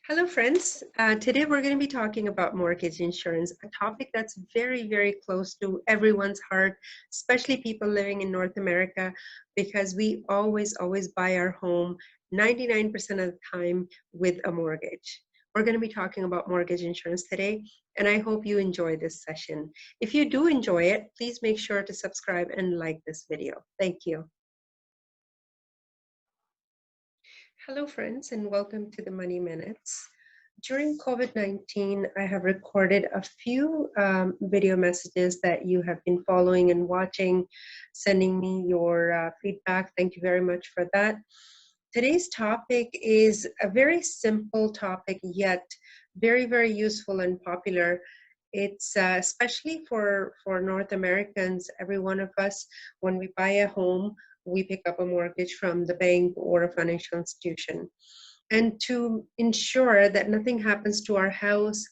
Hello, friends. Today we're going to be talking about mortgage insurance, a topic that's very, very close to everyone's heart, especially people living in North America, because we always buy our home 99% of the time with a mortgage. We're going to be talking about mortgage insurance today, and I hope you enjoy this session. If you do enjoy it, please make sure to subscribe and like this video. Thank you. Hello, friends, and welcome to the Money Minutes. During COVID-19, I have recorded a few video messages that you have been following and watching, sending me your feedback. Thank you very much for that. Today's topic is a very simple topic, yet very, very useful and popular. It's especially for North Americans, every one of us, when we buy a home, we pick up a mortgage from the bank or a financial institution. And to ensure that nothing happens to our house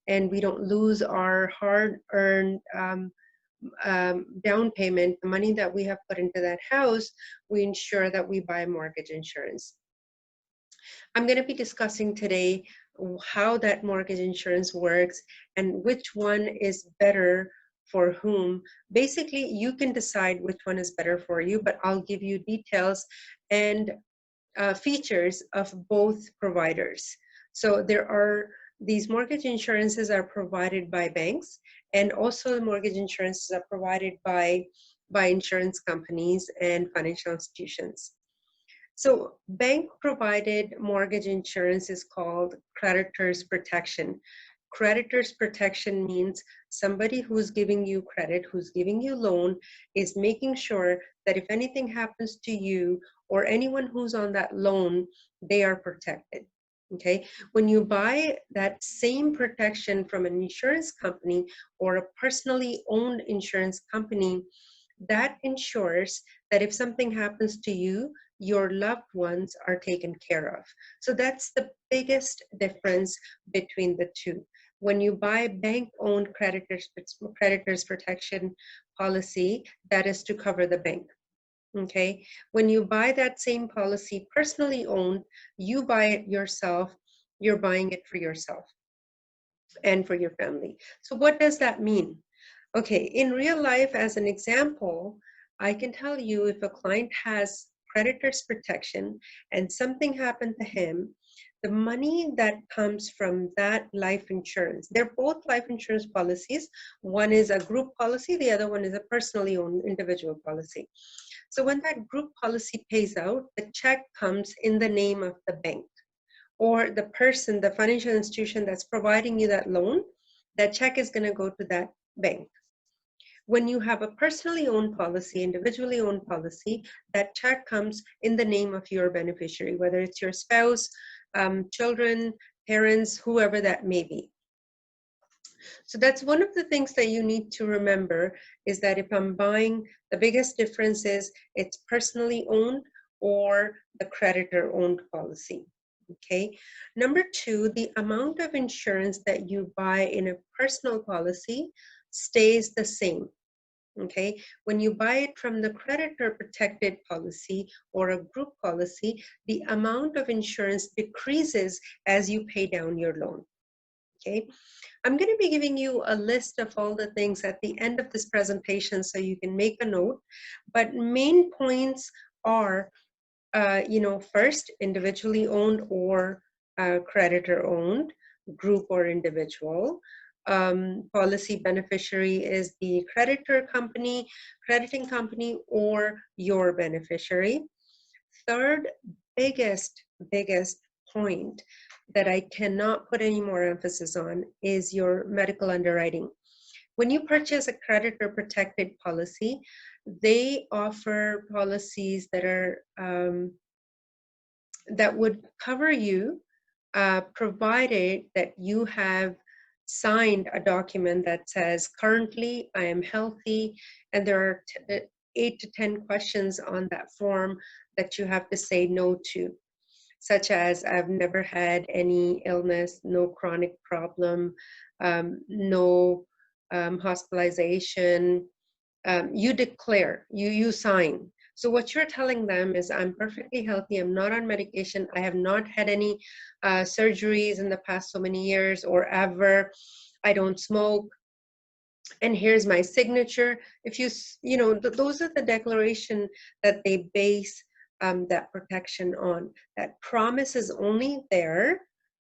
and we don't lose our hard-earned down payment, the money that we have put into that house, we ensure that we buy mortgage insurance. I'm going to be discussing today how that mortgage insurance works and which one is better for whom. Basically, you can decide which one is better for you, but I'll give you details and features of both providers. So these mortgage insurances are provided by banks, and also the mortgage insurances are provided by insurance companies and financial institutions. So bank provided mortgage insurance is called creditor's protection. Creditor's protection means somebody who's giving you credit, who's giving you loan, is making sure that if anything happens to you or anyone who's on that loan, they are protected. Okay, when you buy that same protection from an insurance company or a personally owned insurance company, that ensures that if something happens to you, your loved ones are taken care of. So that's the biggest difference between the two. When you buy bank-owned creditors protection policy, that is to cover the bank. Okay, when you buy that same policy personally owned, you buy it yourself, you're buying it for yourself and for your family. So what does that mean? Okay, in real life, as an example, I can tell you if a client has creditor's protection and something happened to him, the money that comes from that life insurance, they're both life insurance policies. One is a group policy, the other one is a personally owned individual policy. So when that group policy pays out, the check comes in the name of the bank or the person, the financial institution that's providing you that loan. That check is going to go to that bank. When you have a personally owned policy, individually owned policy, that check comes in the name of your beneficiary, whether it's your spouse, children, parents, whoever that may be. So that's one of the things that you need to remember, is that if I'm buying, the biggest difference is it's personally owned or the creditor owned policy. Okay. Number two, the amount of insurance that you buy in a personal policy stays the same. Okay, when you buy it from the creditor protected policy or a group policy, the amount of insurance decreases as you pay down your loan. Okay, I'm going to be giving you a list of all the things at the end of this presentation so you can make a note, but main points are, first, individually owned or creditor owned, group or individual. Policy beneficiary is the crediting company, or your beneficiary. Third biggest point that I cannot put any more emphasis on is your medical underwriting. When you purchase a creditor protected policy, they offer policies that are that would cover you, provided that you have signed a document that says, currently I am healthy, and there are 8 to 10 questions on that form that you have to say no to, such as I've never had any illness, no chronic problem, no hospitalization. You declare, you sign. So what you're telling them is, I'm perfectly healthy, I'm not on medication, I have not had any surgeries in the past so many years or ever, I don't smoke, and here's my signature. If you know, those are the declaration that they base that protection on. That promise is only there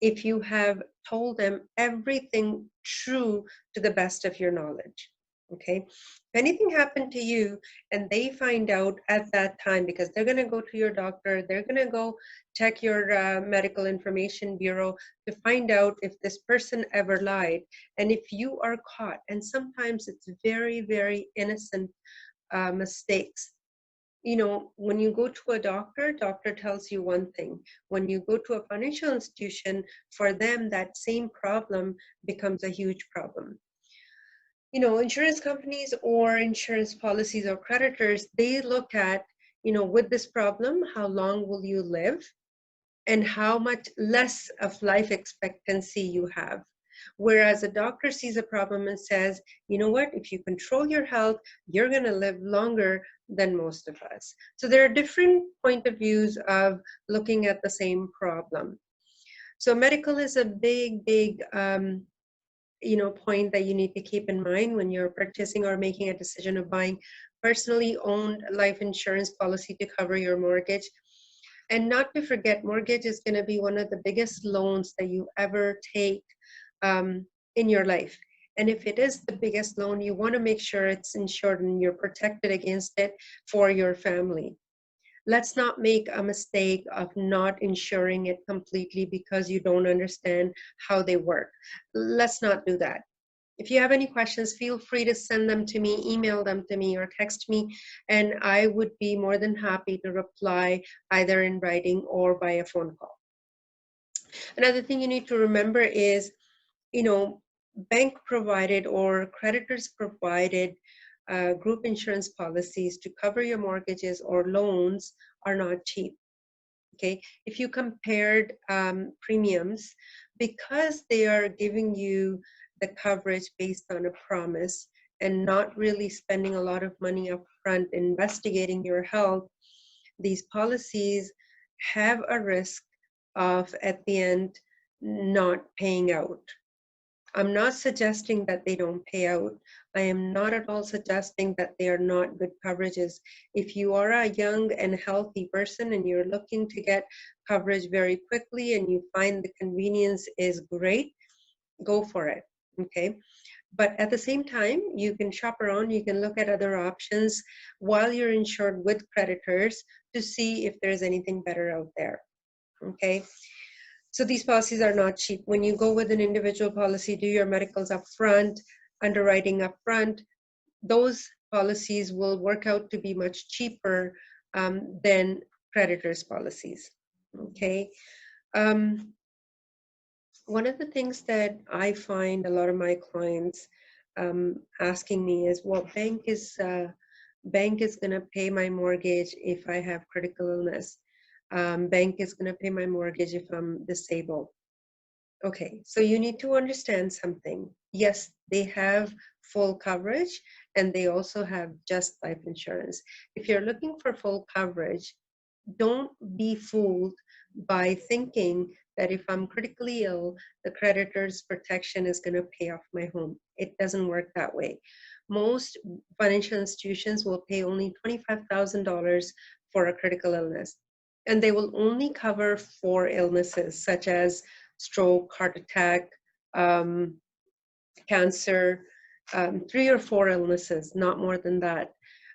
if you have told them everything true to the best of your knowledge. Okay, if anything happened to you and they find out at that time, because they're going to go to your doctor, they're going to go check your medical information bureau to find out if this person ever lied. And if you are caught, and sometimes it's very, very innocent mistakes. You know, when you go to a doctor tells you one thing. When you go to a financial institution, for them, that same problem becomes a huge problem. You know, insurance companies or insurance policies or creditors, they look at, you know, with this problem, how long will you live and how much less of life expectancy you have. Whereas a doctor sees a problem and says, you know what, if you control your health, you're going to live longer than most of us. So there are different point of views of looking at the same problem. So medical is a big, big you know, point that you need to keep in mind when you're purchasing or making a decision of buying personally owned life insurance policy to cover your mortgage. And not to forget, mortgage is going to be one of the biggest loans that you ever take in your life. And if it is the biggest loan, you want to make sure it's insured and you're protected against it for your family. Let's not make a mistake of not insuring it completely because you don't understand how they work. Let's not do that. If you have any questions, feel free to send them to me, email them to me, or text me, and I would be more than happy to reply either in writing or by a phone call. Another thing you need to remember is, you know, bank provided or creditors provided group insurance policies to cover your mortgages or loans are not cheap. Okay, if you compared premiums, because they are giving you the coverage based on a promise and not really spending a lot of money up front investigating your health, these policies have a risk of at the end not paying out. I'm not suggesting that they don't pay out. I am not at all suggesting that they are not good coverages. If you are a young and healthy person and you're looking to get coverage very quickly and you find the convenience is great, go for it, okay? But at the same time, you can shop around, you can look at other options while you're insured with creditors to see if there's anything better out there, okay? So these policies are not cheap. When you go with an individual policy, do your medicals up front, underwriting up front, those policies will work out to be much cheaper than creditors' policies, okay? One of the things that I find a lot of my clients asking me is, well, bank is going to pay my mortgage if I have critical illness. Bank is going to pay my mortgage if I'm disabled. Okay, so you need to understand something. Yes, they have full coverage and they also have just life insurance. If you're looking for full coverage, don't be fooled by thinking that if I'm critically ill, the creditor's protection is going to pay off my home. It doesn't work that way. Most financial institutions will pay only $25,000 for a critical illness, and they will only cover 4 illnesses such as stroke, heart attack, cancer, 3 or 4 illnesses, not more than that.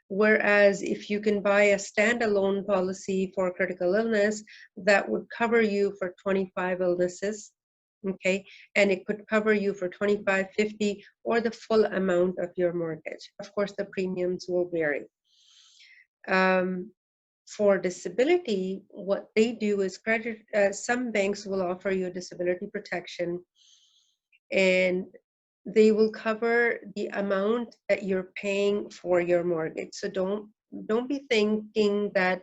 Whereas if you can buy a standalone policy for critical illness, that would cover you for 25 illnesses, okay? And it could cover you for 25, 50, or the full amount of your mortgage. Of course, the premiums will vary. For disability, what they do is some banks will offer you disability protection, and they will cover the amount that you're paying for your mortgage. So don't be thinking that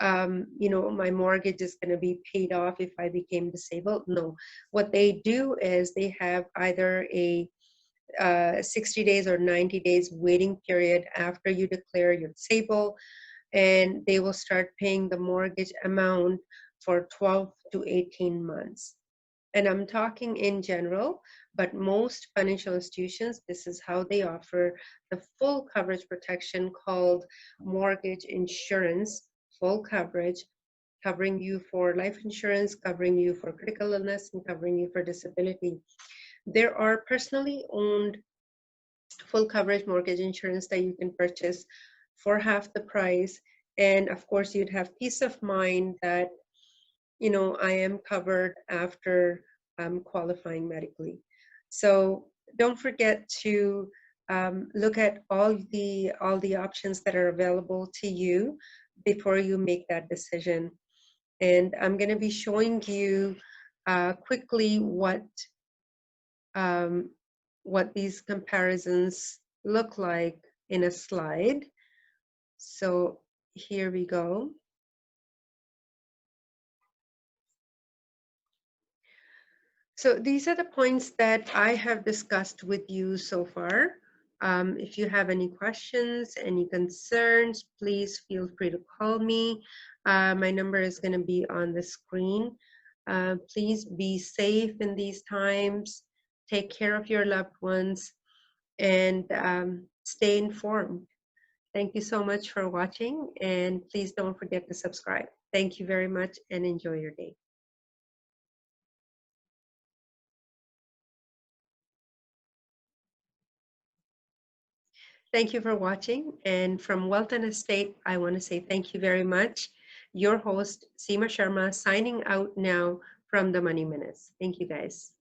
you know, my mortgage is going to be paid off if I became disabled. No, what they do is they have either a 60 days or 90 days waiting period after you declare you're disabled. and they will start paying the mortgage amount for 12 to 18 months. And I'm talking in general, but most financial institutions, this is how they offer the full coverage protection called mortgage insurance, full coverage, covering you for life insurance, covering you for critical illness, and covering you for disability. There are personally owned full coverage mortgage insurance that you can purchase for half the price. And of course, you'd have peace of mind that, you know, I am covered after qualifying medically. So don't forget to look at all the options that are available to you before you make that decision. And I'm going to be showing you quickly um, what these comparisons look like in a slide. So here we go. So these are the points that I have discussed with you so far. If you have any questions, any concerns, please feel free to call me. My number is going to be on the screen. Please be safe in these times. Take care of your loved ones and stay informed. Thank you so much for watching, and please don't forget to subscribe. Thank you very much and enjoy your day. Thank you for watching. And from Wealth and Estate, I want to say thank you very much. Your host, Seema Sharma, signing out now from the Money Minutes. Thank you, guys.